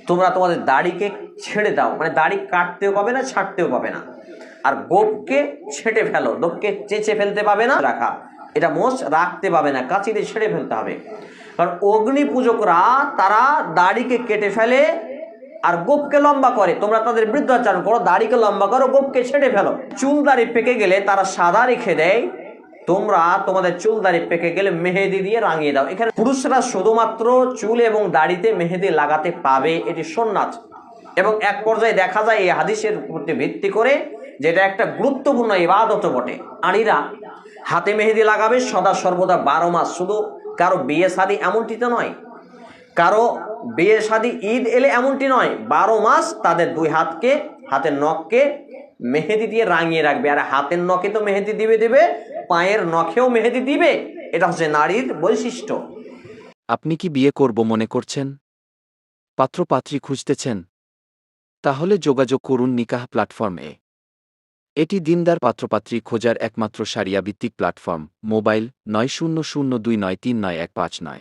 তোমরা তোমাদের দাড়িকে ছেড়ে দাও, মানে দাড়ি কাটতেও পাবে না, ছাড়তেও পাবে না। আর গোপকে ছেটে ফেলো, গোপকে চেঁচে ফেলতে পাবে না, রাখা এটা মোষ রাখতে পাবে না, কাঁচি দিয়ে ছেড়ে ফেলতে হবে। কারণ অগ্নি পূজকরা তারা দাড়িকে কেটে ফেলে আর গোপকে লম্বা করে। তোমরা তাদের বৃদ্ধাচারণ করো, দাড়িকে লম্বা করো, গোপকে ছেড়ে ফেলো। চুল দাড়ি পেকে গেলে তারা সাদা রেখে দেয়, তোমরা তোমাদের চুল দাড়ি পেকে গেলে মেহেদি দিয়ে রাঙিয়ে দাও। এখানে পুরুষরা শুধুমাত্র চুল এবং দাড়িতে মেহেদি লাগাতে পাবে, এটি সুন্নাত। এবং এক পর্যায়ে দেখা যায় এই হাদিসের উপরে ভিত্তি করে যেটা একটা গুরুত্বপূর্ণ ইবাদত বটে। নারীরা হাতে মেহেদি লাগাবে সদা সর্বদা 12 মাস। শুধু কারো বিয়ে শাদী এমনটি তো নয়, কারো বিয়ে শাদী ঈদ এলে এমনটি নয়, 12 মাস তাদের দুই হাতকে, হাতের নখকে মেহেদি দিয়ে রাঙিয়ে রাখবে। আর হাতের নখে তো মেহেদি দিবে, পায়ের নখেও মেহেদি দিবে। এটা হচ্ছে নারীর বৈশিষ্ট্য। আপনি কি বিয়ে করব মনে করছেন? পাত্রপাত্রী খুঁজতেছেন? তাহলে যোগাযোগ করুন নিকাহ প্ল্যাটফর্মে। এটি দিনদার পাত্রপাত্রী খোঁজার একমাত্র শারিয়া ভিত্তিক প্ল্যাটফর্ম। মোবাইল 9002939159।